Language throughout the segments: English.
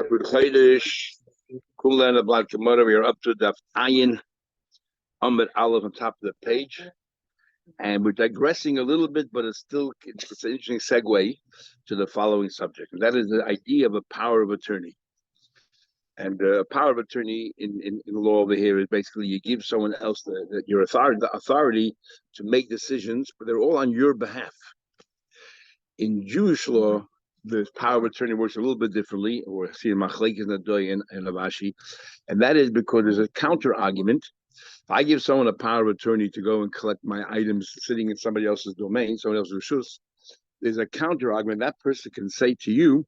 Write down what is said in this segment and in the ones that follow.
Good Chodesh, Kulan of Bava Kama Daf. We are up to Daf Ayin Amud Aleph on top of the page, and we're digressing a little bit, but it's an interesting segue to the following subject, and that is the idea of a power of attorney. And a power of attorney in the law over here is basically you give someone else the authority to make decisions, but they're all on your behalf. In Jewish law, the power of attorney works a little bit differently, or see Machlekes Nadoy and Ravashi, and that is because there's a counter argument. If I give someone a power of attorney to go and collect my items sitting in somebody else's domain, someone else's reshus, there's a counter argument. That person can say to you,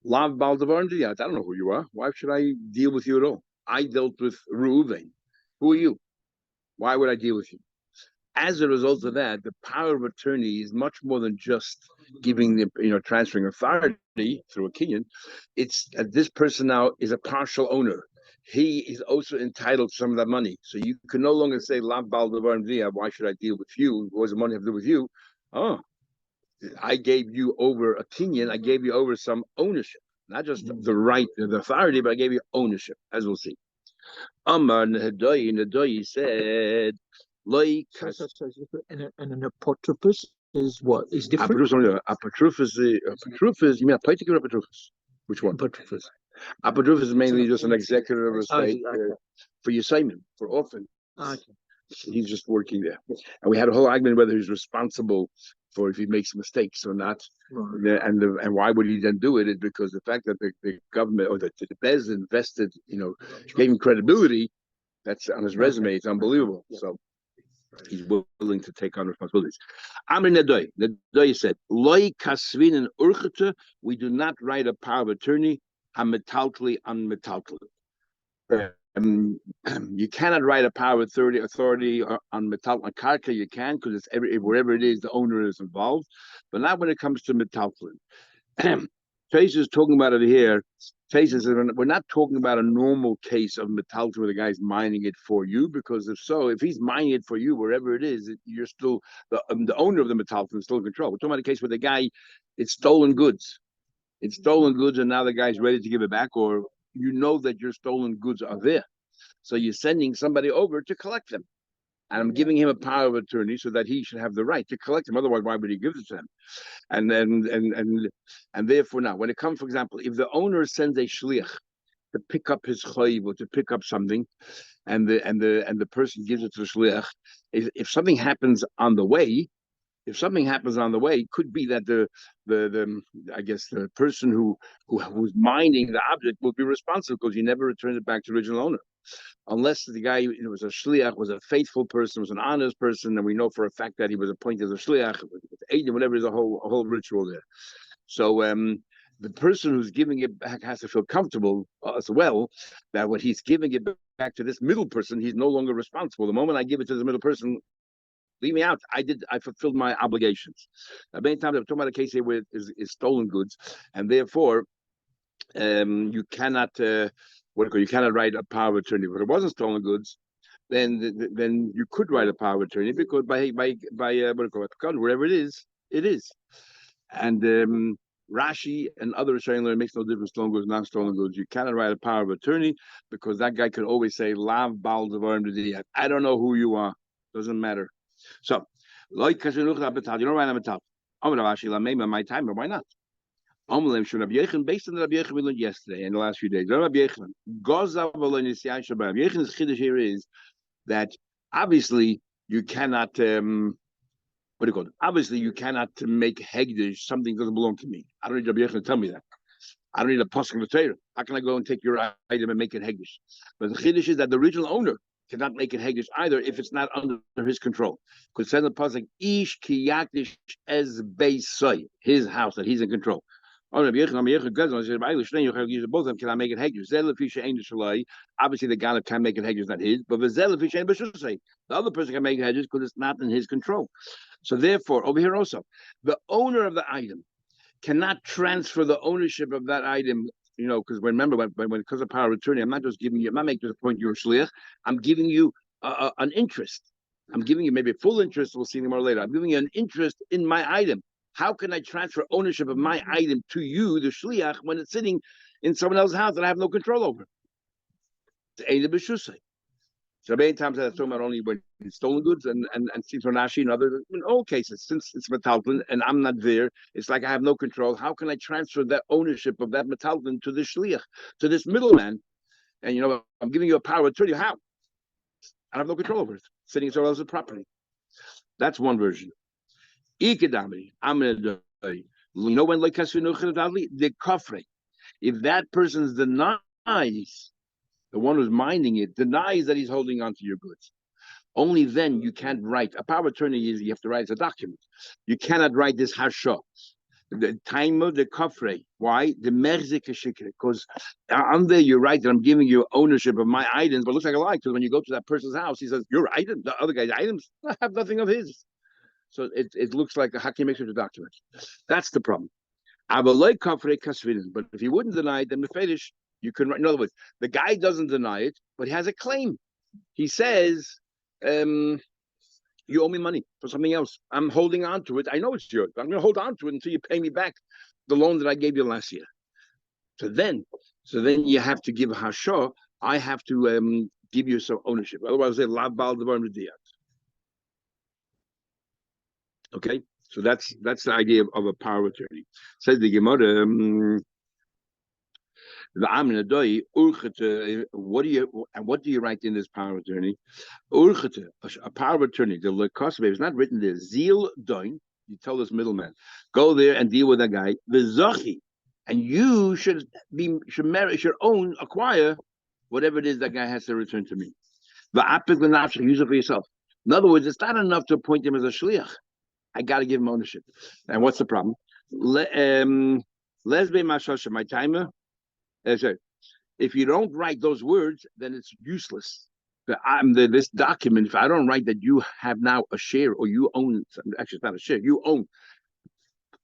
Lav Bal Davar Ndiyat, I don't know who you are. Why should I deal with you at all? I dealt with Reuven. Who are you? Why would I deal with you? As a result of that, the power of attorney is much more than just giving the, transferring authority through a kinyan. It's this person now is a partial owner. He is also entitled to some of that money. So you can no longer say, Lav Bal Davar Ndiyat, why should I deal with you? What does the money have to do with you? Oh, I gave you over a kinyan, I gave you over some ownership, not just the right, the authority, but I gave you ownership, as we'll see. Amar Nadoyi said, like, and an apotropos is what? Is different? Apotropos, you mean a particular apotropos? Which one? Apotropos. Apotropos is mainly just an executive of a state for Yisayim, for orphan. Okay. He's just working there. And we had a whole argument whether he's responsible for if he makes mistakes or not. Right. And why would he then do it? Is because the fact that the government or the Bez invested, gave him credibility, that's on his resume. It's unbelievable. Yeah. So he's willing to take on responsibilities. Amr Nadoy. Nadoy said, Loi kasvin and urchete, we do not write a power of attorney, metaltly unmetaltly. You cannot write a power of authority on metal on karka. You can because it's wherever it is, the owner is involved, but not when it comes to metaltlin. Face is talking about it here. Face is we're not talking about a normal case of metaltlin where the guy's mining it for you, because if he's mining it for you wherever it is, you're still the owner of the metaltlin is still in control. We're talking about a case where the guy, it's stolen goods. It's stolen goods, and now the guy's ready to give it back, or you know that your stolen goods are there. So you're sending somebody over to collect them. And I'm giving him a power of attorney so that he should have the right to collect them. Otherwise, why would he give it to them? And therefore now, when it comes, for example, if the owner sends a shliach to pick up his chayiv or to pick up something, and the person gives it to the shliach, if something happens on the way, it could be that the person who's minding the object will be responsible because he never returned it back to the original owner, unless the guy was a shliach, was a faithful person, was an honest person, and we know for a fact that he was appointed as a shliach, whatever is a whole ritual there. So the person who's giving it back has to feel comfortable as well that when he's giving it back to this middle person, he's no longer responsible. The moment I give it to the middle person, leave me out. I fulfilled my obligations. Many times I'm talking about a case here where is stolen goods, and therefore you cannot you cannot write a power of attorney. If it wasn't stolen goods, then you could write a power of attorney because by wherever it is. And Rashi and other Rishonim, it makes no difference stolen goods, not stolen goods. You cannot write a power of attorney because that guy could always say Lav Bal Davar Ndiyat. I don't know who you are. Doesn't matter. So, you don't write a metal. My time, but why not? Based on the Rabbi Yechon we learned yesterday in the last few days. Rabbi Yechan's chiddush here is that obviously you cannot Obviously you cannot make hegdish something that doesn't belong to me. I don't need Rabbi Yechon to tell me that. I don't need a pasuk in the Torah. How can I go and take your item and make it hegdish? But the chiddush is that the original owner cannot make it hegdish either if it's not under his control. Because it says in the pasuk, ish ki yakdish ez beisai, his house that he's in control. Both of them can I make it hegdish. Obviously, the guy that can make it hegdish is not his, but the other person can make it hegdish because it's not in his control. So therefore, over here also, the owner of the item cannot transfer the ownership of that item. Because remember, when it comes to power of attorney, I'm not just giving you, I'm not making the point you're a shliach. I'm giving you an interest. I'm giving you maybe a full interest. We'll see more later. I'm giving you an interest in my item. How can I transfer ownership of my item to you, the shliach, when it's sitting in someone else's house that I have no control over. So many times that's talking about only when it's stolen goods and seems Rashi and other in all cases, since it's metalton and I'm not there, it's like I have no control. How can I transfer that ownership of that metalton to the shliach, to this middleman? And I'm giving you a power of attorney. How? I have no control over it. Sitting somewhere else's property. That's one version. When the kafre, if that person denies, the one who's minding it denies that he's holding on to your goods, only then you can't write. A power of attorney is you have to write a document. You cannot write this hasha. The time of the kafre. Why? The merzik shikre. Because on there you write that I'm giving you ownership of my items, but it looks like a lie. Because when you go to that person's house, he says, your item, the other guy's items, I have nothing of his. So it looks like a haki makes it a document. That's the problem. But if you wouldn't deny it, then the fetish, you can write. In other words, the guy doesn't deny it, but he has a claim. He says, you owe me money for something else. I'm holding on to it. I know it's yours, but I'm going to hold on to it until you pay me back the loan that I gave you last year. So then you have to give hasha. I have to give you some ownership. Otherwise, I'll say lav bal devar mediyat. Okay, so that's the idea of a power of attorney. Says the Gemara. What do you write in this power of attorney? A power of attorney. The lekosbe is not written there. Zeal doin. You tell this middleman, go there and deal with that guy. The zachi, and you should acquire whatever it is that guy has to return to me. The apik l'nafshich, use it for yourself. In other words, it's not enough to appoint him as a shliach. I got to give him ownership. And what's the problem? Lesbe mashasha, my timer. If you don't write those words, then it's useless. This document, if I don't write that you have now a share or you own, actually it's not a share, you own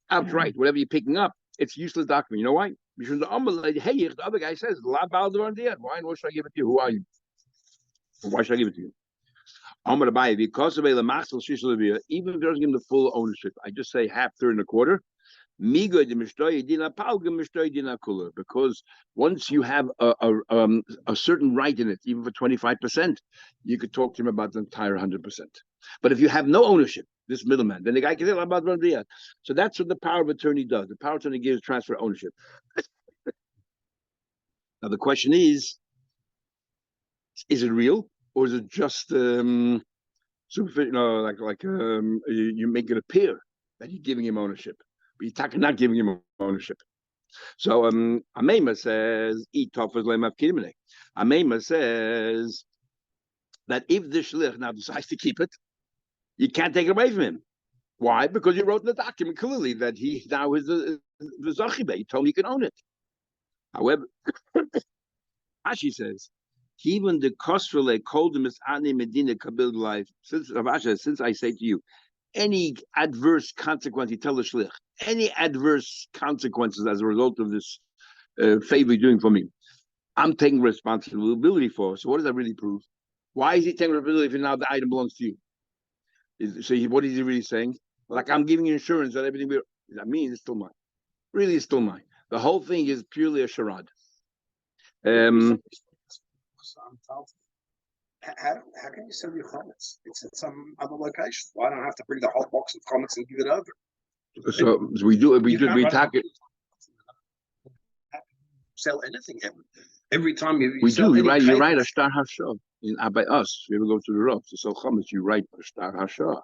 outright, whatever you're picking up, it's useless document. You know why? Because the other guy says, why should I give it to you? Who are you? Why should I give it to you? I'm going to buy it because of even if it doesn't give him the full ownership. I just say half, third, and a quarter. Because once you have a certain right in it, even for 25%, you could talk to him about the entire 100%. But if you have no ownership, this middleman, then the guy can say about Randia. So that's what the power of attorney does. The power of attorney gives transfer ownership. Now the question is it real or is it just superficial? You make it appear that you're giving him ownership. But you're not giving him ownership. So Amema says, Amema says that if the shlich now decides to keep it, you can't take it away from him. Why? Because you wrote in the document clearly that he now is the zachibe. You told him you can own it. However, Ashi says, even the kosrele called him as ani medina kabil life. Since I say to you, any adverse consequence, you tell the shlich, any adverse consequences as a result of this favor you're doing for me, I'm taking responsibility for. So what does that really prove? Why is he taking responsibility if now the item belongs to you? What is he really saying? Like I'm giving you insurance that everything that means it's still mine. Really, it's still mine. The whole thing is purely a charade. How can you sell your comments? It's at some other location. Why don't I have to bring the whole box of comments and give it over? So we talk it. Sell anything every time you do. You write a star hasha by us. If you ever go to the Rav to sell chametz, you write a star hasha,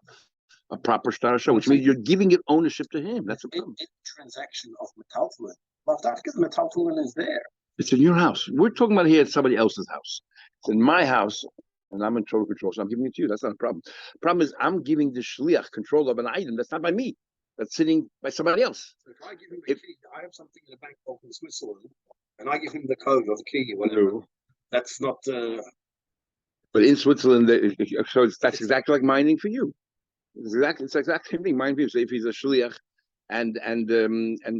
a proper star hasha, which means you're giving it ownership to him. That's a problem. Transaction of metaltalin. Well, that's because the metaltalin is there. It's in your house. We're talking about here at somebody else's house. It's in my house, and I'm in total control. So I'm giving it to you. That's not a problem. The problem is I'm giving the shliach control of an item that's not by me. That's sitting by somebody else. So if I give him the key, I have something in a bank vault in Switzerland, and I give him the code or the key or whatever. That's not. But in Switzerland, that's exactly like mining for you. It's the exact same thing. Mining for you. So if he's a shliach, and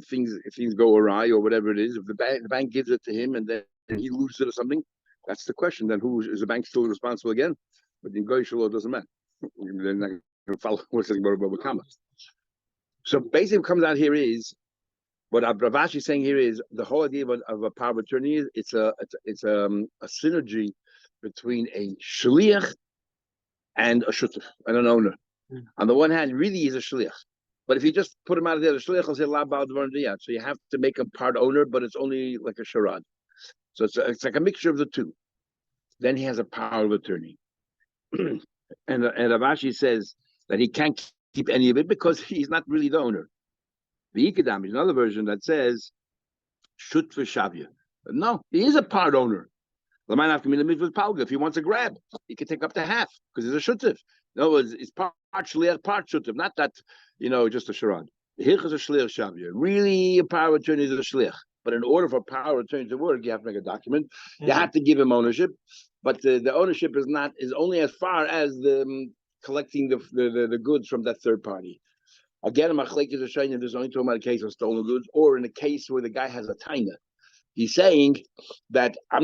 things go awry or whatever it is, if the bank gives it to him and then he loses it or something, that's the question. Then who is the bank still responsible again? But in Goyish law, it doesn't matter. They're not going to follow what's about Bava Kama. So basically, what comes out here is what Ravashi is saying here is the whole idea of a power of attorney is it's a synergy between a shliach and a shutuf and an owner. On the one hand, really he's a shliach, but if you just put him out of there, the shliach will say la ba'al dvar diyat. So you have to make him part owner, but it's only like a sharad. So it's like a mixture of the two. Then he has a power of attorney, and Ravashi says that he can't keep any of it because he's not really the owner. The Ikadam is another version that says shut for shavya. No, he is a part owner. If he wants a grab, he can take up to half because he's a shuttif. No, it's part shliach, part shuttif. Not that just a sharad. The hirch is a shliach shavya. Really, a power of attorney is a shliach. But in order for power of attorney to work, you have to make a document. You have to give him ownership, but the ownership is only as far as the collecting the goods from that third party. Again, machlek is a shayna. There's only talking about a case of stolen goods, or in a case where the guy has a taina. He's saying that I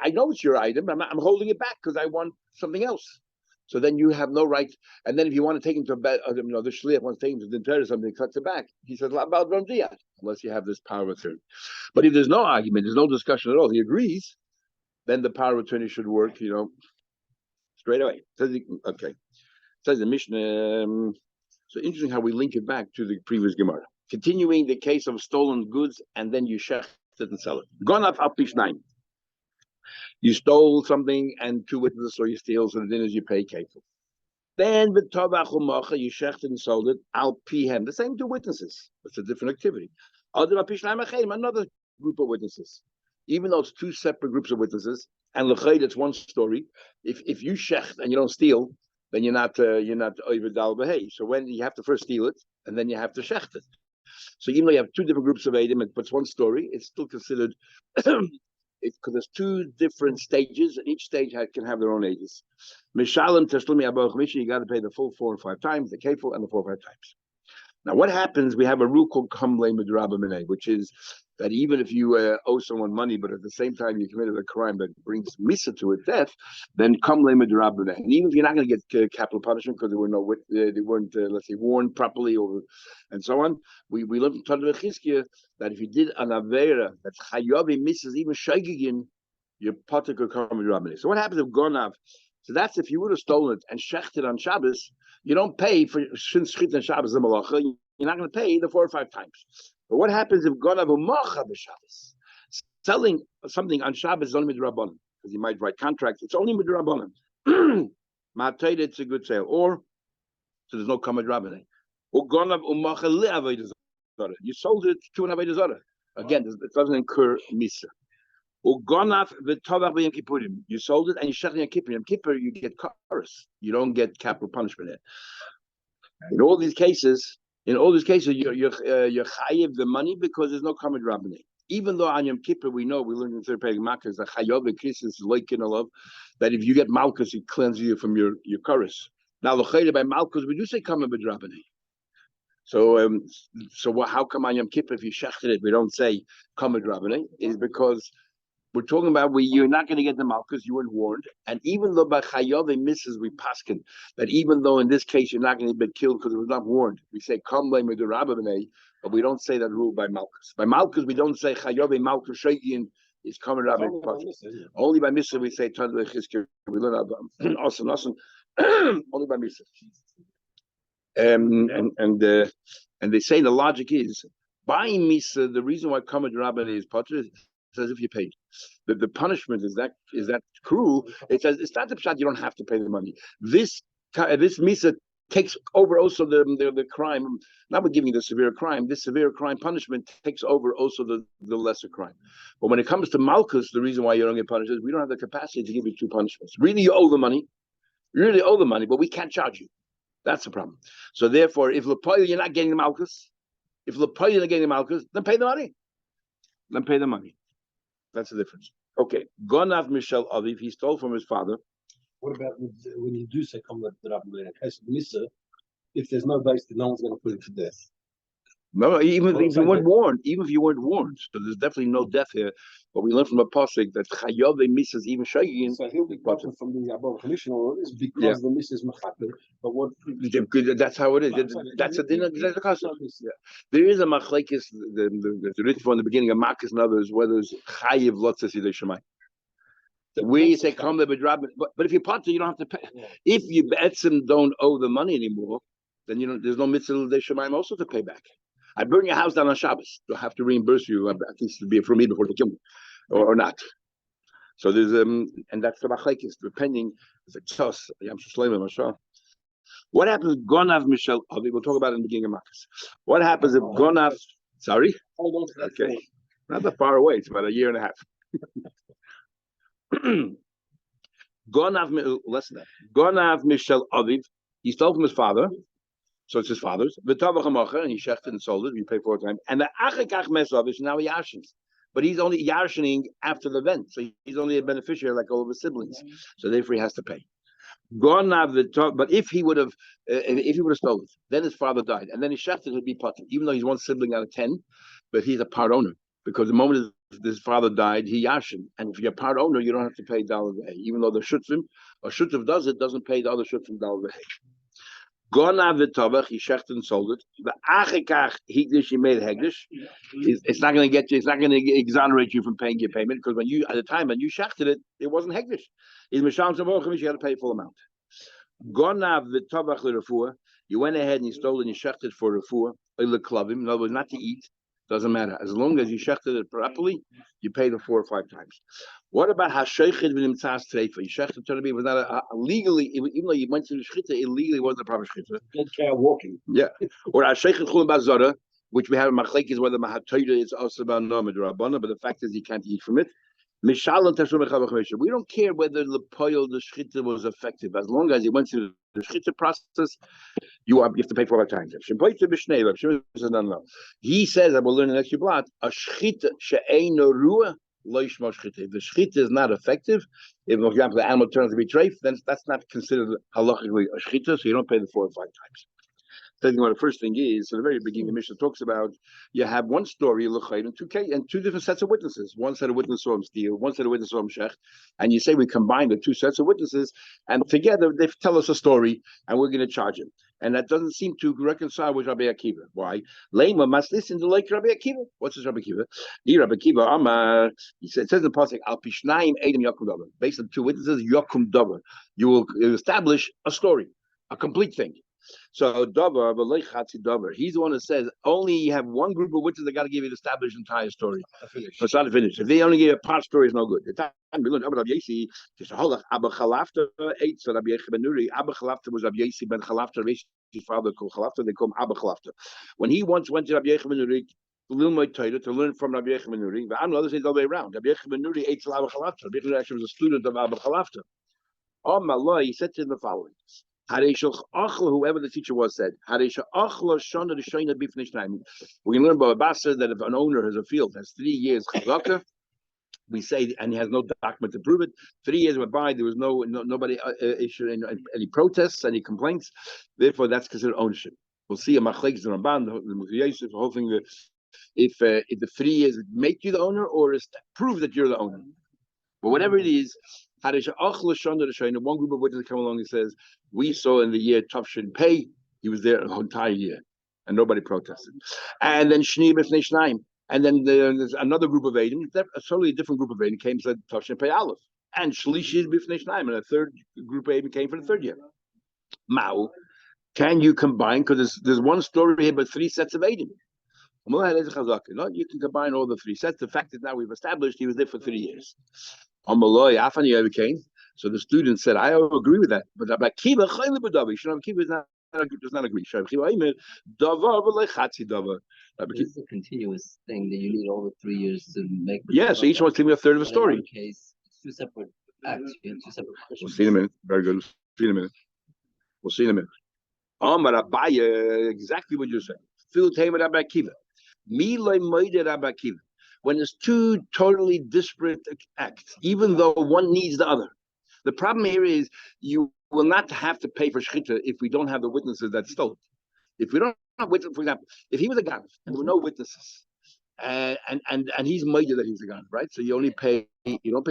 know it's your item. I'm holding it back because I want something else. So then you have no right. And then if you want to take him to the shliach wants to take him to the dinner or something, cuts it back. He says about unless you have this power of attorney. But if there's no argument, there's no discussion at all, he agrees, then the power of attorney should work, straight away. Okay. Says the Mishnah. So interesting how we link it back to the previous Gemara. Continuing the case of stolen goods and then you shecht it and sell it. Gone up pishnaim. You stole something and two witnesses, or you steal, so the dinners you pay kefil. Then with tovach u'macha, you shechted and sold it. Al pihem, the same two witnesses. It's a different activity. Another group of witnesses. Even though it's two separate groups of witnesses, and l'chayid it's one story. If you shecht and you don't steal, then you're not over dal behei. So when you have to first steal it, and then you have to shecht it. So even though you have two different groups of edim, but it's one story, it's still considered. Because there's two different stages, and each stage can have their own ages. Mishalim Tashlumi Aboch Mishi, you got to pay the full 4 or 5 times, the kefil, and the 4 or 5 times. Now, what happens? We have a rule called Kamle Midraba Minay, which is that even if you owe someone money, but at the same time you committed a crime that brings misa to it, death, then Kamle Midraba Minay. And even if you're not going to get capital punishment because they weren't, let's say, warned properly, and so on, we learned from Tanur Chizkiya that if you did an avera that chayavi misses even shaygigin, your potter could come Midraba Minay. So what happens if Gonav? So that's if you would have stolen it and shechted on Shabbos, you don't pay for shin shchit and Shabbos the malacha. You're not going to pay the 4 or 5 times. But what happens if Gonav u'macha b'Shabbos? Selling something on Shabbos is only midrabanan because you might write contracts. It's only midrabanan. Ma'atayda, it's a good sale, or so there's no kamad rabbanay. Or Gonav u'macha le'avodah zarah. You sold it to an avodah zarah. Again, it doesn't incur misa. You sold it and you shech in Kippur. In Kippur, you get chorus. You don't get capital punishment. In all these cases, you're chayiv the money because there's no kamad rabbanay. Even though on Yom Kippur we learned in the third page Malchus that chayav is loikin alav, that if you get Malchus, it cleanses you from your chorus. Now l'chayda by Malchus we do say kamad rabbanay. So how come on Yom Kippur if you shechted it we don't say kamad rabbanay? Is because we're talking about you're not going to get the malchus, you weren't warned. And even though by Chayov misses we paskin, that even though in this case you're not going to be killed because it was not warned, we say come blame with the rabbinay, but we don't say that rule by malchus. By malchus we don't say Chayov malchus shayin is coming rabbi. Only by misses we say Tanur Chizkiya. We learn about awesome. Only by misses. And they say the logic is buying misa. The reason why kamad rabbanay is potter is as if you paid. The punishment is that cruel. It says it's not the pshat. You don't have to pay the money. This misa takes over also the crime. Not with giving the severe crime. This severe crime punishment takes over also the lesser crime. But when it comes to malchus, the reason why you don't get punished is we don't have the capacity to give you 2 punishments. Really, you owe the money. You really owe the money, but we can't charge you. That's the problem. So therefore, if lepoil you're not getting the malchus, then pay the money. That's the difference. Okay. Gonav Mishal Aviv, he stole from his father. What about when you do say come with the rabbi in case of misa, if there's no base, then no one's going to put him to death. No, even Well, if you weren't warned, so there's definitely no death here. But we learn from a pasuk that chayove misses even shayin. So he'll be part from the above commissioner orders because the missus machaper. But what? That's how it is. That's a dinner. That's the custom. Yeah. There is a machlekes. The written from the beginning of Marcus and others whether it's chayiv lotzes yidei shemai. Where you say come the bedrab, but if you're part, you don't have to pay. Yeah. If you betzim don't owe the money anymore, then you know there's no mitzvah yidei shemaim also to pay back. I burn your house down on Shabbos. Do I have to reimburse you? At least to be for me before they kill me, or not. So there's and that's the machlekes depending. It's a tos. What happens if Gonav Michel? We'll talk about it in the beginning of Marcus. What happens if Gonav? Sorry. Hold on to that. Okay, not that far away. It's about a year and a half. Gonav, less than that. Gonav Michel Aviv. He stole from his father. So it's his father's. And he shechted and sold it. You pay 4 times. And the achikach mesov is now yarshins. But he's only yarshining after the event. So he's only a beneficiary like all of his siblings. So therefore he has to pay. But if he would have stolen it, then his father died. And then he shechted, he'd be potter. Even though he's one sibling out of 10, but he's a part owner. Because the moment his father died, he yashin. And if you're a part owner, you don't have to pay dollar v'hei. Even though the shutzim, or shutzav doesn't pay the other shutzim dollar v'hei. Gonav the tovach, he shechted and sold it. The achikach higdish, he made hegdish. It's not going to get you. It's not going to exonerate you from paying your payment because when you at the time when you shechted it, it wasn't hegdish. It's misham savochim. You had to pay full amount. Gonav the tovach l'refuah. You went ahead and you stole it and you shechted for refuah. In other words, not to eat. Doesn't matter as long as you shechted it properly. You pay them 4 or 5 times. What about hashaychid v'nimtzas treifa? You shechted to be was not a legally, even though you went to the shchita, illegally wasn't a proper shchita. Dead cow walking. Yeah. Or hashaychid chulim bazara, which we have in machlekes whether mahatoyda is also about nomad rabbanon, but the fact is you can't eat from it. We don't care whether the poil the shchita was effective as long as you went through the shchita process. You have to pay 4 times. He says, I will learn in the next few blot, a shchita she'eino ruah lo yishma shchita. If the shchita is not effective, if, for example, the animal turns to be treif, then that's not considered halachically a shchita, so you don't pay the 4 or 5 times. Thinking what the first thing is, so the very beginning, the Mishnah talks about you have one story and 2 different sets of witnesses. One set of witnesses saw him steal, one set of witnesses saw him shech, and you say we combine the 2 sets of witnesses, and together they tell us a story, and we're going to charge him. And that doesn't seem to reconcile with Rabbi Akiva. Why? Lema must listen to like Rabbi Akiva. What's this Rabbi Akiva? Rabbi Akiva Amar. He says in the pasuk Al Pishnaim Edim Yakum Davar. Based on 2 witnesses, Yakum Davar. You will establish a story, a complete thing. So Davar, Chatzi Davar. He's the one that says only you have one group of witnesses that got to give you the established entire story. It's not finished. If they only give you a part story, it's no good. The time we learned Rabbi Yesi, Abba Chalafta ate. So Rabbi Yechim ben Nuri. Abba Chalafta was Rabbi Yesi ben Chalafta. His father called Chalafta. They call him Abba Chalafta. When he once went to Rabbi Yechim ben Nuri to learn from Rabbi Yechim ben Nuri, but I'm the other say the other way around. Rabbi Yechim ben Nuri ate Abba Chalafta. Rabbi Yechim actually was a student of Abba Chalafta. Oh my Lord, he said to him the following. Whoever the teacher was said, we can learn about Basa that if an owner has a field, has 3 years chazaka, we say, and he has no document to prove it. 3 years went by, there was nobody issued any protests, any complaints. Therefore, that's considered ownership. We'll see a machlekes the Ramban, the whole thing that if the 3 years make you the owner or is prove that you're the owner. But whatever it is. One group of witnesses come along and says, we saw in the year Tavshin Pei, he was there the entire year, and nobody protested. And then Shni B'fnei Shnaim, and then there's another group of Eidim, a totally different group of Eidim came and said Tavshin Pei Aleph, and Shlishi B'fnei Shnaim, and a third group of Eidim came for the 3rd year. Mao, can you combine? Because there's one story here, but 3 sets of Eidim. No, you can combine all the 3 sets. The fact that now we've established he was there for 3 years. So the student said, I agree with that. But Rabbi Akiva does not agree. It's a continuous thing that you need all the 3 years to make. Yeah, so each one's telling me a third of a story. In one case, it's 2 separate acts. You have 2 separate questions. We'll see in a minute. Very good. We'll see in a minute. But Abaya, exactly what you're saying. Phil Tamer Rabbi Akiva. When there's 2 totally disparate acts, even though one needs the other. The problem here is you will not have to pay for shchita if we don't have the witnesses that stole it. If we don't witness, for example, if he was a gun and there were no witnesses, and he's major that he's a gun, right? So you don't pay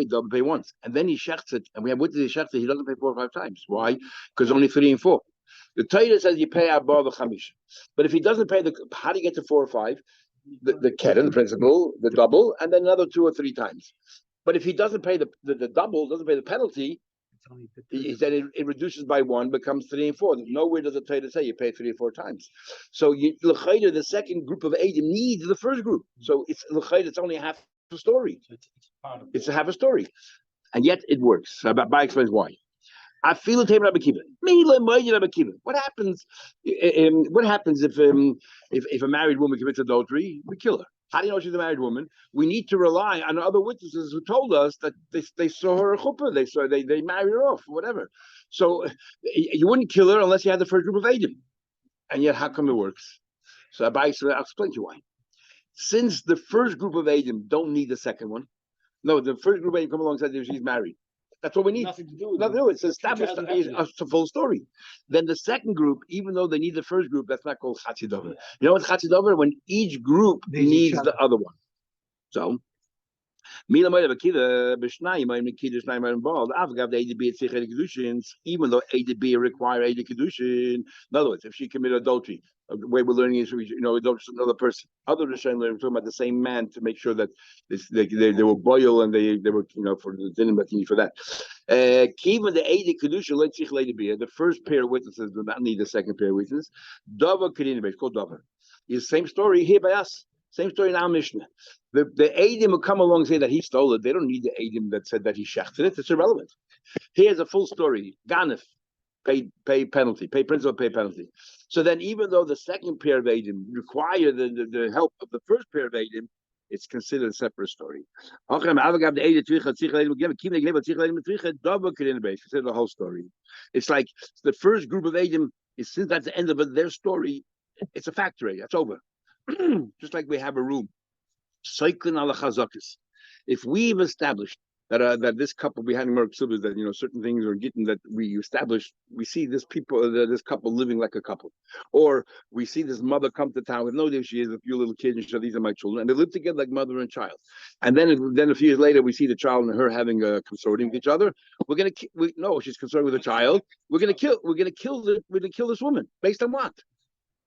double, pay once, and then he shechts it, and we have witnesses he shechts it, he doesn't pay 4 or 5 times. Why? Because only 3 and 4. The Torah says you pay out Bava Kama Daf, but if he doesn't pay how do you get to 4 or 5? The keren, the principal, the double, and then another 2 or 3 times. But if he doesn't pay the double, doesn't pay the penalty, then it reduces by 1, becomes 3 and 4. Nowhere does the Torah say you pay 3 or 4 times. So the second group of Eidim needs the first group. So it's only half a story. It's a half a story, and yet it works. By explains why. I feel it. What happens? What happens if a married woman commits adultery? We kill her. How do you know she's a married woman? We need to rely on other witnesses who told us that they saw her a chuppah, they married her off, whatever. So you wouldn't kill her unless you had the first group of Eidim. And yet, how come it works? So I'll explain to you why. Since the first group of Eidim don't need the second one, no, the first group of Eidim come along and said she's married. That's what we need. Nothing to do with Nothing to do. It's established. It's a full story. Then the second group, even though they need the first group, that's not called chatzi dover. You know what's chatzi dover? When each group needs the other one. So, even though A to B require A to Kedushin. In other words, if she committed adultery, the way we're learning is, adultery is another person. Other Rishonim we're talking about the same man to make sure that they were boil and they were, for the din for that. Even the A to Kedushin, let's see the first pair of witnesses do not need the second pair of witnesses. Dava Kedin, it's called Dava. Is the same story here by us. Same story in our Mishnah. The Eidim will come along and say that he stole it. They don't need the Eidim that said that he shechted it. It's irrelevant. Here's a full story. Ganef, pay penalty. Pay principal, pay penalty. So then even though the second pair of Eidim require the help of the first pair of Eidim, it's considered a separate story. Consider the whole story. It's like the first group of Eidim, since that's the end of their story, it's a factory. That's over. Just like we have a room. If we've established that this couple, we had more exhibits that certain things are getting that we established, we see this couple living like a couple, or we see this mother come to town with no idea she is a few little kids and she said, these are my children, and they live together like mother and child. And then a few years later we see the child and her having a consorting with each other. She's concerned with the child. We're gonna kill this woman based on what?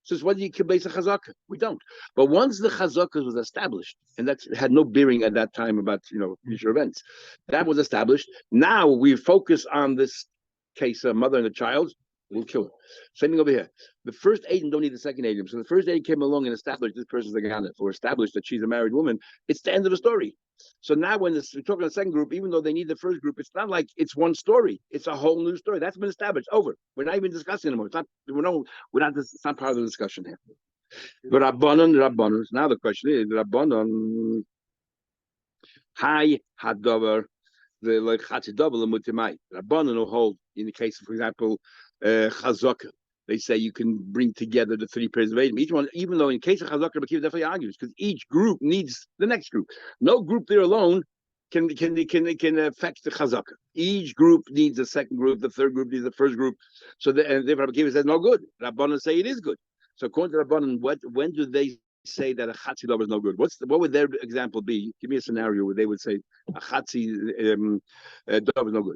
Says, whether you can base a chazaka, we don't. But once the chazaka was established, and that had no bearing at that time about future events, that was established. Now we focus on this case, a mother and a child. We'll kill her. Same thing over here. The first Aiden don't need the second Aiden. So the first Aiden came along and established this person's a Ganef, or established that she's a married woman. It's the end of the story. So now when we're talking the second group, even though they need the first group, it's not like it's one story. It's a whole new story. That's been established. Over. We're not even discussing anymore. It's not part of the discussion here. But Rabbanon. Now the question is, Rabbanon, Hi Hadover, the like Chatzidover Mutimai. Rabbanon will hold in the case of, for example, Chazaka. They say you can bring together the 3 pairs of Eidim. Each one, even though in case of Chazaka, Bakiv definitely argues because each group needs the next group. No group there alone can affect the Chazaka. Each group needs the second group. The third group needs the first group. So therefore, Bakiv says no good. Rabbanon say it is good. So according to Rabbanon, when do they say that a chatzi dover is no good? What would their example be? Give me a scenario where they would say a chatzi dover is no good.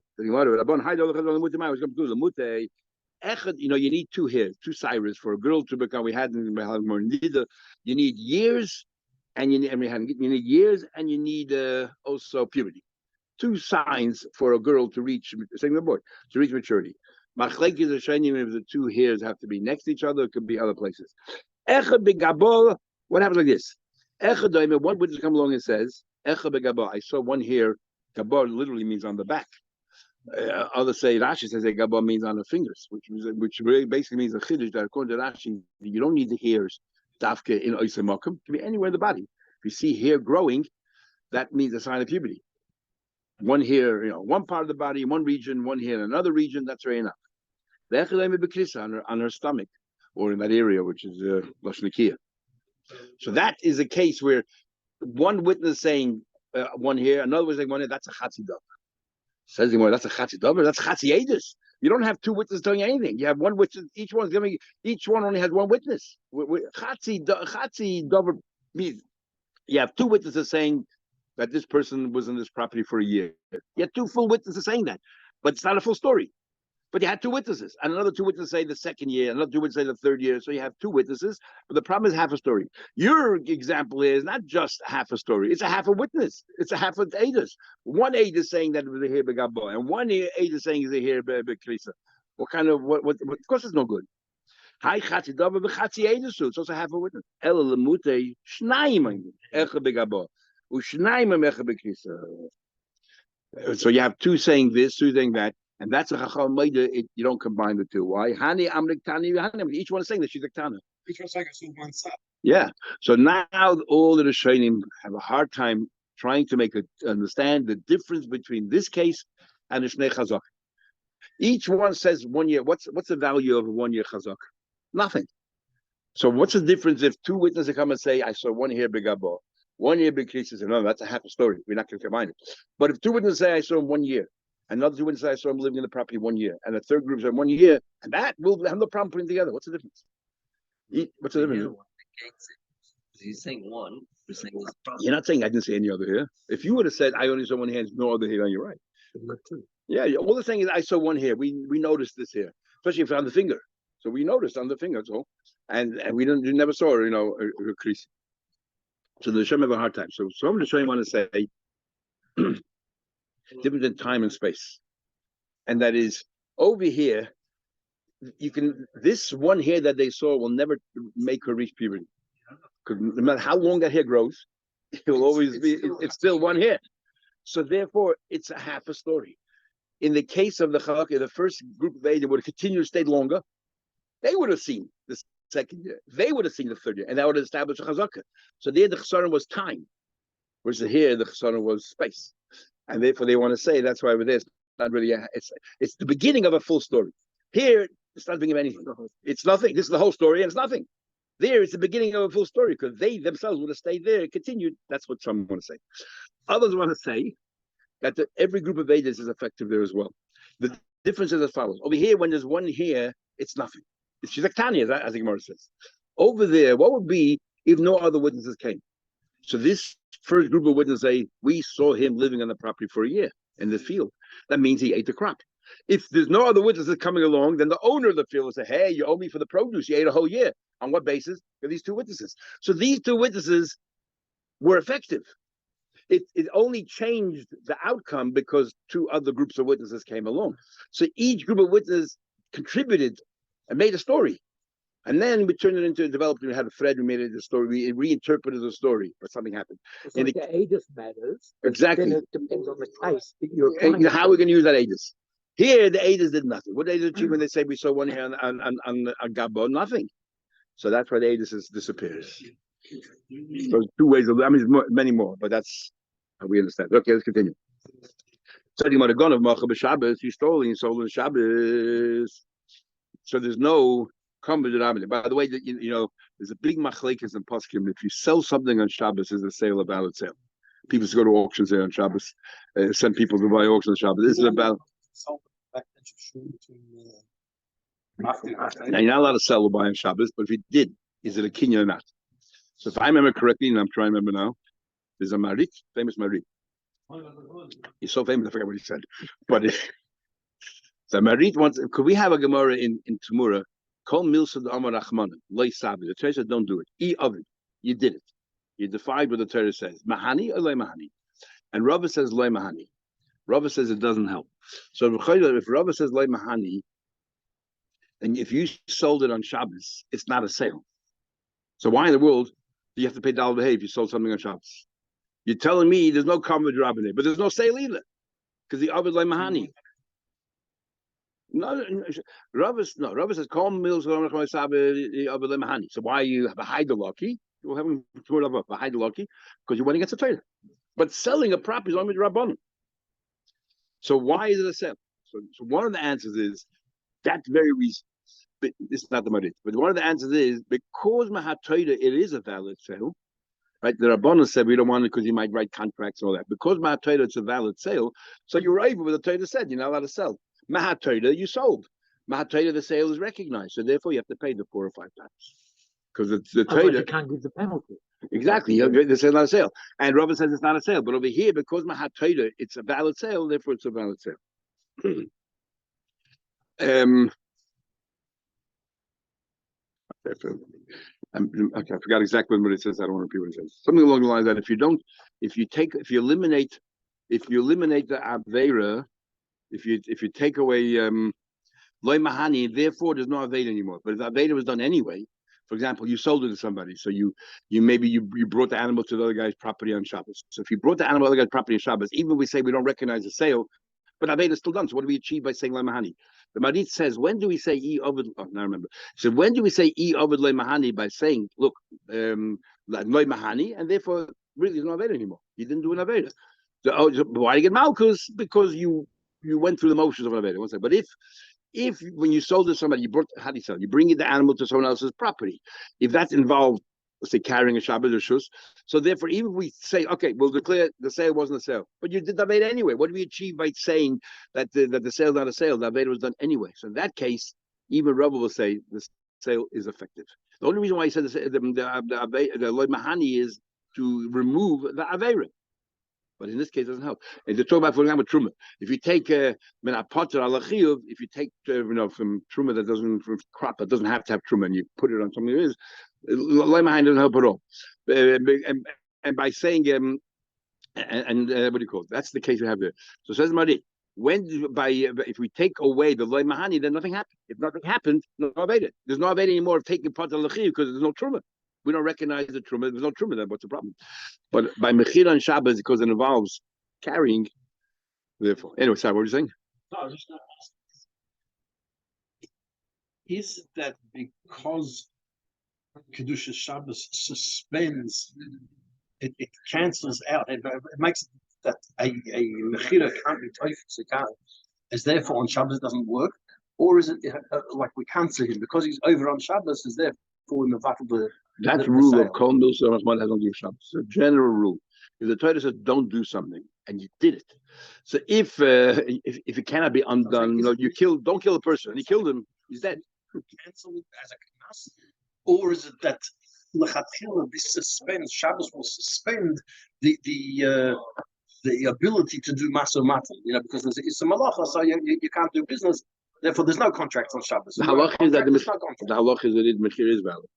You need 2 hairs, 2 cyrus for a girl to become. We had more neither. You need years, and you need years, and you need also puberty. 2 signs for a girl to reach. Saying the board to reach maturity. Machlek is a shiny if the 2 hairs have to be next to each other. It could be other places. Echad begabol. What happens like this? Echad doime. One witness come along and says, Echad begabol. I saw one hair. Gabor literally means on the back. Others say Rashi says that Gabor means on the fingers, which really basically means a chiddush that according to Rashi, you don't need the hairs dafke in oisemakum. It can be anywhere in the body. If you see hair growing, that means a sign of puberty. One hair, one part of the body, one region, one hair in another region, that's very enough. On her stomach, or in that area, which is Lashnikia. So that is a case where one witness saying one hair, another was saying one hair, that's a chatzi dover. Says the more, that's a chatzi dover, that's chatzi edus. You don't have two witnesses telling you anything. You have one witness. Each one only has one witness. Chatzi dover means you have two witnesses saying that this person was in this property for a year. You have two full witnesses saying that, but it's not a full story. But you had two witnesses, and another two witnesses say the second year, another two witnesses say the third year. So you have two witnesses, but the problem is half a story. Your example is not just half a story; it's a half a witness. It's a half of Aedis. One Aed is saying that it was a here begabo, and one Aed is saying it's a here bekrisa. What kind of what? Of course, it's no good. Hi chatzi dava b'chatzi Aedisu. It's also half a witness. Ela lemute shnayim echa begabo u'shnayim echa bekrisa. So you have two saying this, two saying that. And that's a chacham maida. You don't combine the two. Why? Hani amrik tani. Each one is saying that she's a tana. Each one saying it's one side. Yeah. So now all the Rishonim have a hard time trying to understand the difference between this case and the Shnei Chazak. Each one says 1 year. What's the value of a 1 year Chazak? Nothing. So what's the difference if two witnesses come and say, I saw 1 year Begabo, 1 year Big Krisis, no, that's a half a story. We're not going to combine it. But if two witnesses say, I saw him 1 year, another two witnesses say, I saw him living in the property 1 year, and the third group said 1 year, and that will have no problem putting together. What's the difference? What's the difference? He's saying one. You're saying You're not saying I didn't see any other hair. If you would have said I only saw one hair, no other hair on your right. Yeah, all they're saying is I saw one hair. We noticed this hair, especially if it's on the finger. So we noticed on the finger, so and we never saw her, a crease. So the Shem have a hard time. So I'm going to show you want to say different in time and space, and that is over here. This one hair that they saw will never make her reach puberty, because no matter how long that hair grows, it will always be. It's still one hair. So therefore, it's a half a story. In the case of the Chalakah, the first group of Eidim would have continued to stay longer. They would have seen the second year. They would have seen the third year, and that would have established a Chazakah. So there, the Chesaron was time, whereas here the Chesaron was space, and therefore they want to say that's why with this, not really. It's the beginning of a full story. Here, it's not the beginning of anything. It's nothing. This is the whole story, and it's nothing. There, it's the beginning of a full story because they themselves would have stayed there, continued. That's what some want to say. Others want to say that every group of Vedas is effective there as well. The difference is as follows. Over here, when there's one here, it's nothing. She's like Tanya, as the Gemara says. Over there, what would be if no other witnesses came? So this first group of witnesses say, we saw him living on the property for a year in the field. That means he ate the crop. If there's no other witnesses coming along, then the owner of the field will say, hey, you owe me for the produce. You ate a whole year. On what basis? For these two witnesses. So these two witnesses were effective. It only changed the outcome because two other groups of witnesses came along. So each group of witnesses contributed and made a story. And then we turned it into developed. We had a thread. We made it a story. We reinterpreted the story, but something happened. So and the Aegis matters. Exactly. Then it depends on the case that you're applying. How are we going to use that Aegis? Here, the Aegis did nothing. What did Aegis achieve when they say we saw one here on Gabo? Nothing. So that's why the Aegis disappears. So two ways. Many more, but that's how we understand. Okay, let's continue. So the Maragon of Macha b'Shabbos, he stole and sold on Shabbos. So there's no common denominator. By the way, there's a big machlekes in poskim. If you sell something on Shabbos, is a sale, a valid sale. People just go to auctions there on Shabbos. Send people to buy auctions on Shabbos. This is about. Now you're not allowed to sell or buy on Shabbos, but if you did, is it a kinyan or not? So if I remember correctly, and I'm trying to remember now, there's a Marit, famous Marit. He's so famous, I forget what he said. But the Marit wants. Could we have a Gemara in Tamura? Kol milsa d'amar rachmana loy sabi. The Torah says don't do it. E ovid, you did it. You defied what the Torah says. Mahani or loy mahani? And Rava says loy mahani. Rava says it doesn't help. So if Rava says loy mahani, and if you sold it on Shabbos, it's not a sale. So why in the world do you have to pay Dal B'Hei if you sold something on Shabbos? You're telling me there's no common rabbinate, but there's no sale either, because the Ovid loy mahani. No, Rava says, "Call mills So why are you behind the lucky? You'll have him behind the lucky because you went against the Torah. But selling a property is only Rabbanon. So why is it a sale? So one of the answers is that very reason. But it's not the Marit. But one of the answers is because Mahatoida, it is a valid sale. Right? The Rabbanon said we don't want it because you might write contracts and all that. Because Mahatoida, it's a valid sale. So you're right with what the Torah said. You're not allowed to sell. Mahatoida, you sold. Mahatoida, the sale is recognized, so therefore you have to pay the 4 or 5 times because it's the Otherwise, trader. you can't give the penalty. Exactly, the sale not a sale, and Robert says it's not a sale, but over here because Mahatoida, it's a valid sale, therefore it's a valid sale. Okay, I forgot exactly what it says. I don't want to repeat what it says. Something along the lines that if you eliminate the Avera, if you take away Loy Mahani, therefore there's no Aveda anymore. But if the Aveda was done anyway, for example, you sold it to somebody, so you brought the animal to the other guy's property on Shabbos. So if you brought the animal to the other guy's property on Shabbos, even if we say we don't recognize the sale, but Aveda is still done. So what do we achieve by saying Loy Mahani? The Marit says, when do we say E Ovid? Oh, now I remember. So when do we say E Ovid Loy Mahani by saying, look, Loy Mahani, and therefore really there's no Aveda anymore. You didn't do an Aveda. So, why do you get Malkus? Because you went through the motions of an Aveda. But if when you sold to somebody, how do you sell? You bring the animal to someone else's property. If that's involved, let's say carrying a Shabbat or Shus, so therefore, even if we say, okay, we'll declare the sale wasn't a sale, but you did the Aveda anyway. What do we achieve by saying that the sale not a sale? The Aveda was done anyway. So in that case, even Rabbi will say the sale is effective. The only reason why he said the Loy Mahani is to remove the Avera. But in this case, it doesn't help. And to talk about, for example, truma. If you take if you take from truma that doesn't from crop that doesn't have to have truma, and you put it on something that is, Leimahain doesn't help at all. And by saying what do you call it? That's the case we have there. So says Marit, if we take away the Leimahani, then nothing happened. If nothing happened, no Aveda. There's no Aveda anymore of taking part of the because there's no truma. We don't recognize the truma. There's no truma then. What's the problem? But by Mechir on Shabbos, because it involves carrying, therefore. Anyway, sorry, what were you saying? No, I was just going to ask. Is it that because Kedusha Shabbos suspends, it cancels out, it makes it that a Mechira can't be Teufel, as therefore on Shabbos doesn't work? Or is it like we cancel him because he's over on Shabbos, is therefore in the battle? That's the rule of Kol Milsa Rahman has on give Shabbos. It's a general rule. If the Torah says don't do something and you did it, so if it cannot be undone, don't kill a person, and he killed him, he's dead. Cancel it as a knas, or is it that lechatchila this suspends Shabbos will suspend the ability to do maso matan, because it's a malacha, so you can't do business. Therefore, there's no contract on Shabbos. The halach is that the halach is that Mechir is valid.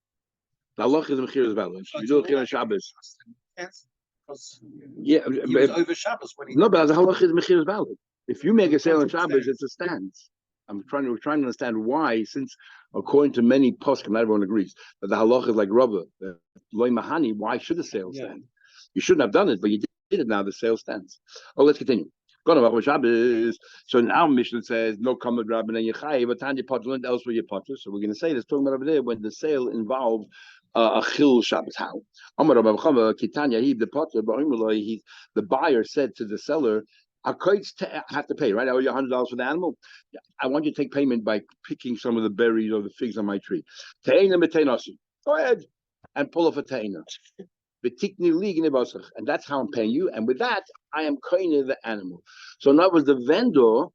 The halach is the Mechir is valid. You do it on Shabbos. Yeah, he was over Shabbos when he. No, but the halach is Mechir is valid. If you make a sale on Shabbos, it's a stance. I'm trying to understand why, since according to many poskim, not everyone agrees that the halach is like rubber, loy mahani. Why should the sale stand? You shouldn't have done it, but you did it. Now the sale stands. Oh, let's continue. So now Mishnah says no kamad rabban and yechai, but Tanya potter learned elsewhere your potter. So we're going to say this talking about over there when the sale involved a chil Shabbos. How? Bava Kama Kitanya he the potter, the buyer said to the seller, I have to pay, right? I owe you $100 for the animal. I want you to take payment by picking some of the berries or the figs on my tree. Go ahead and pull off a teina. And that's how I'm paying you. And with that, I am koine the animal. So in other words, the vendor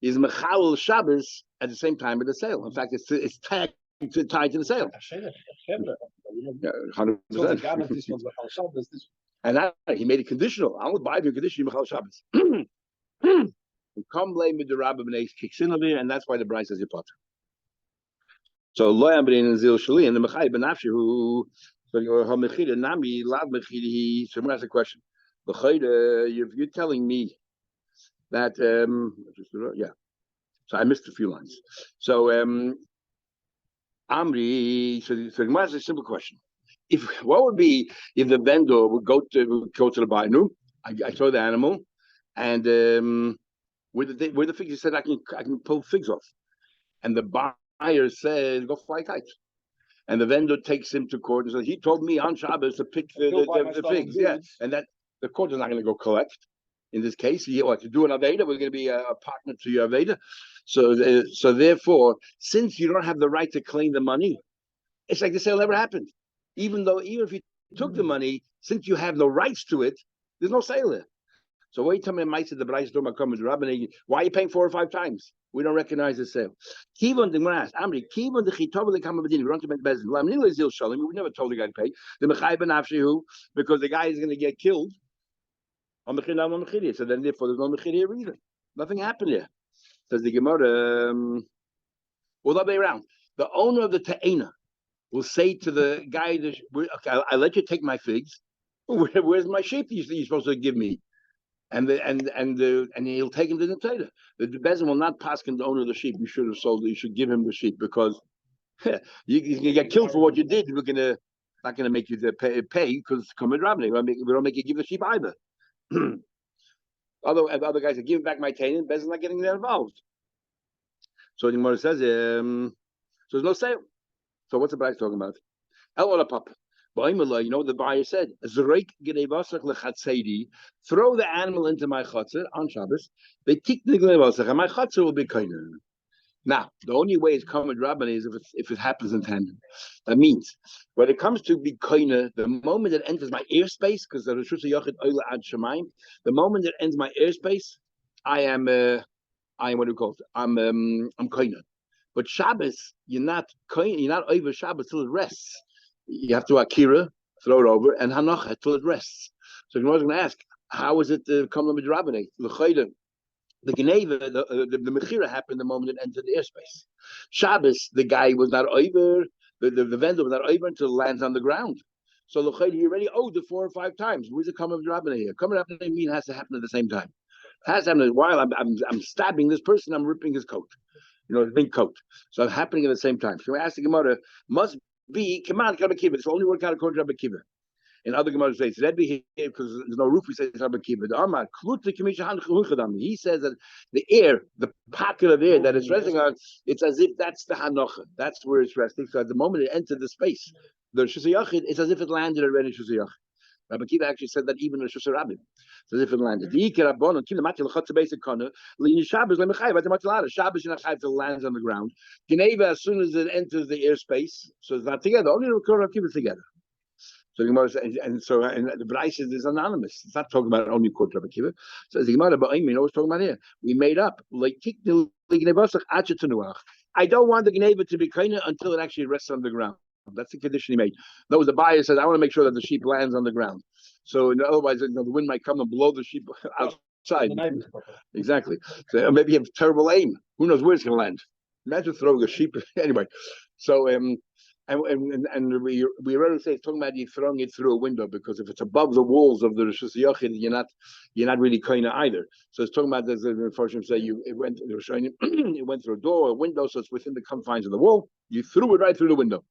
is mechal Shabbos at the same time of the sale. In fact, it's tied to the sale. 100%. And he made it conditional. I will buy you conditional mechal Shabbos. Come blame the rabbi kicks in over here, and that's why the bride says your potter. So loyam b'nein zil shali and the mechai benafshi who. So you're nami lad mechidi. So I'm gonna ask a question. You're telling me that yeah. So I missed a few lines. So Amri. So I'm gonna ask a simple question. What would be if the vendor would go to the buyer? No, I throw the animal, and where the figs, he said I can pull figs off, and the buyer says go fly kites. And the vendor takes him to court and says, he told me on Shabbos to pick the figs. Yeah. And that the court is not going to go collect. In this case, to do an Aveda, we're going to be a partner to your Aveda. So therefore, since you don't have the right to claim the money, it's like the sale never happened. Even if you took the money, since you have no rights to it, there's no sale there. So wait till me, might say the Bryce Doma comes Rabbi. Why are you paying 4 or 5 times? We don't recognize the sale. Kivon the Maras, Amri, Kivon the Chitov Kama Bedin, we don't to Bezin. Lamnil Zil Shalim, we never told the guy to pay. The Mechai Ben Afshihu, because the guy is going to get killed on Mechinam on Mechidia. So then therefore there's no Mechidia either. Nothing happened here. Says the Gemara, well, that way around. The owner of the Ta'ena will say to the guy, okay, I let you take my figs. Where's my sheep you're supposed to give me? And he'll take him to the Torah. The Bezin will not pass him the owner of the sheep. You should have sold it. You should give him the sheep because you can get killed for what you did. We're not gonna make you pay because come and rob me. We don't make you give the sheep either. Other guys are giving back my tainin. Bezin's not getting involved. So the Gemara says, so there's no sale. So what's the price talking about? El or papa. You know what the buyer said? Throw the animal into my chutzah on Shabbos. They take the and my chutzah will be kainer. Now, the only way it's common rabban is if it happens in tandem. That means when it comes to be kainer, the moment it enters my airspace, because the Rishus Yachid Oila Ad Shemaim, the moment it enters my airspace, I am what do you call it? I'm kainer. But Shabbos, you're not over Shabbos till it rests. You have to akira, throw it over, and hanacha till it rests. So I was going to ask, how is it come to Rabbanate? The Geneva, the Mechira happened the moment it entered the airspace. Shabbos, the guy was not over, the vendor was not over until it lands on the ground. So he already owed it 4 or 5 times. Where's the Kamar Rabbanate here? Kamar Rabbanate mean has to happen at the same time. It has to happen while I'm stabbing this person, I'm ripping his coat. His big coat. So it's happening at the same time. So we ask the Gemara, must be command Rabbi Kiva. It's only work out according to Rabbi Kiva. In other Gemara says that be here because there's no roof. We say it's Rabbi Kiva. He says that the air, the pocket of air that it's resting on, it's as if that's the hanocha. That's where it's resting. So at the moment it entered the space, the shusayachid, it's as if it landed already in shusayachid. Rabbi Kiva actually said that even in shusarabim. It's as if it landed. Shabbos, you're not chayv till it lands on the ground. Geneva, as soon as it enters the airspace, so it's not together. Only the Torah keep it together. So the Gemara and the Bryce is anonymous. It's not talking about only Kurt Rabbi Kiva. So the Gemara, but you know what's talking about here. We made up I don't want the Geneva to be kind until it actually rests on the ground. That's the condition he made. That was the buyer says, I want to make sure that the sheep lands on the ground. So otherwise, the wind might come and blow the sheep outside. Exactly. So maybe you have terrible aim. Who knows where it's going to land? Imagine throwing a sheep. Anyway, so and we already say it's talking about you throwing it through a window because if it's above the walls of the Rishus Yachid, you're not really koina either. So it's talking about as the Mepharshim say it went through a door, a window, so it's within the confines of the wall. You threw it right through the window.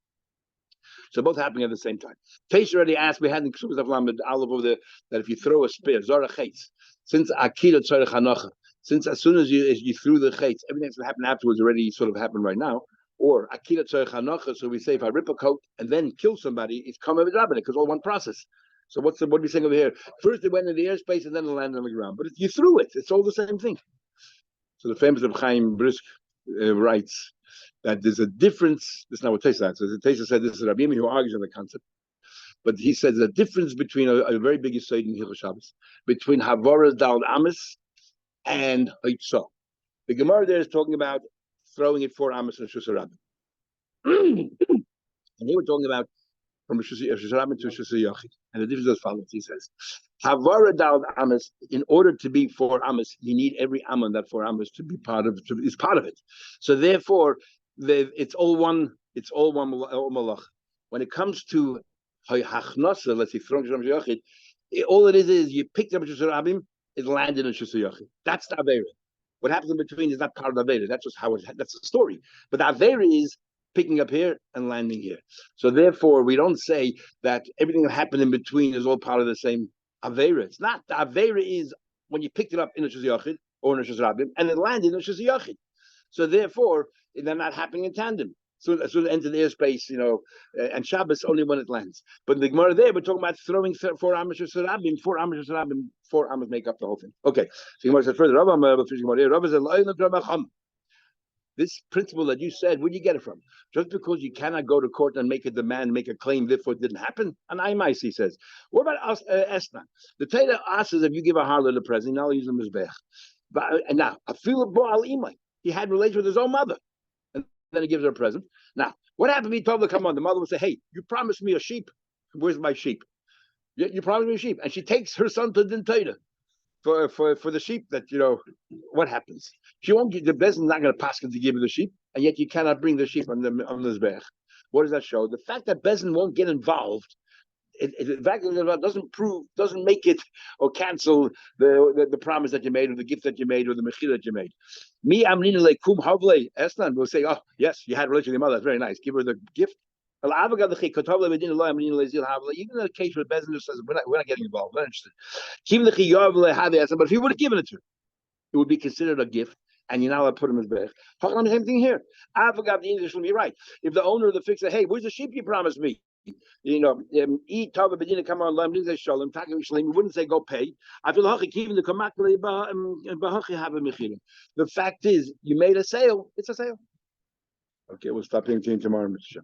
So both happening at the same time. Teish already asked, we had in Ksubas of Lamed Aleph over there, that if you throw a spear, Zara Chaitz, since Akira Tzarech Hanocha, since as soon as you threw the Chaitz, everything that's going to happen afterwards already sort of happened right now, or Akira Tzarech Hanocha, so we say if I rip a coat and then kill somebody, it's Kameh V'Drabbanan, because all one process. So what are we saying over here? First it went in the airspace and then it landed on the ground. But you threw it, it's all the same thing. So the famous Reb Chaim Brisk writes, that there's a difference. This is not what Tesa says. Tesa said this is Rabbi Yemi who argues on the concept, but he says the difference between a very big Yisod in Hilchos Shabbos between Havaras Dal Amis and Haitzah. The Gemara there is talking about throwing it 4 Amis and Shus Rabbin, and they were talking about from Shus Rabbin to Shus Yachid, and the difference is as follows. He says Havara Dal Amis. In order to be 4 Amis, you need every Ammon that 4 Amis to be part of. Is part of it. So therefore. It's all one malach. When it comes to hachnasa, let's say from Shus Yachid, all it is you picked up a Shus Rabbim, it landed in Shus Yachid. That's the avera. What happens in between is not part of the avera. That's just that's the story. But the avera is picking up here and landing here. So therefore, we don't say that everything that happened in between is all part of the same avera. It's not. The avera is when you picked it up in a Shus Yachid or in a Shus Rabbim, and it landed in a Shus Yachid. So therefore, they're not happening in tandem. So as soon as it enters the airspace, and Shabbos only when it lands. But the Gemara there, we're talking about throwing 4 Amos Sarabim, 4 Amos Sarabim, 4 Amos make up the whole thing. Okay. So the Gemara said further, Rabba said, this principle that you said, where'd you get it from? Just because you cannot go to court and make a demand, make a claim, therefore it didn't happen? And he says, what about Esna? The Torah asks if you give a harlot a present, now use them as bech. But and now, a feel al imay. He had relations with his own mother, and then he gives her a present. Now, what happened? He told her, "Come on." The mother would say, "Hey, you promised me a sheep. Where's my sheep? You promised me a sheep." And she takes her son to the Torah for the sheep. That what happens? She won't give the business. Not going to pass him to give her the sheep, and yet you cannot bring the sheep on the zbech. What does that show? The fact that Bezin won't get involved. In fact, doesn't make it or cancel the promise that you made, or the gift that you made, or the mechir that you made. Me, amrina lekum havle Esnan will say, "Oh, yes, you had a relationship with your mother. That's very nice. Give her the gift." Even in the case where Bezin says, "We're not getting involved. We're not interested." But if he would have given it to her, it would be considered a gift. And you're not allowed to put him as bech. The same thing here. I forgot the English will be right. If the owner of the fix said, "Hey, where's the sheep you promised me?" Eat Tava Bedina come on Lam Nizay Shalom, Takim Shalom, we wouldn't say go pay. I feel like even the Kamakli Bahachi have a Mechila. The fact is, you made a sale, it's a sale. Okay, we'll stop paying tomorrow, Mr.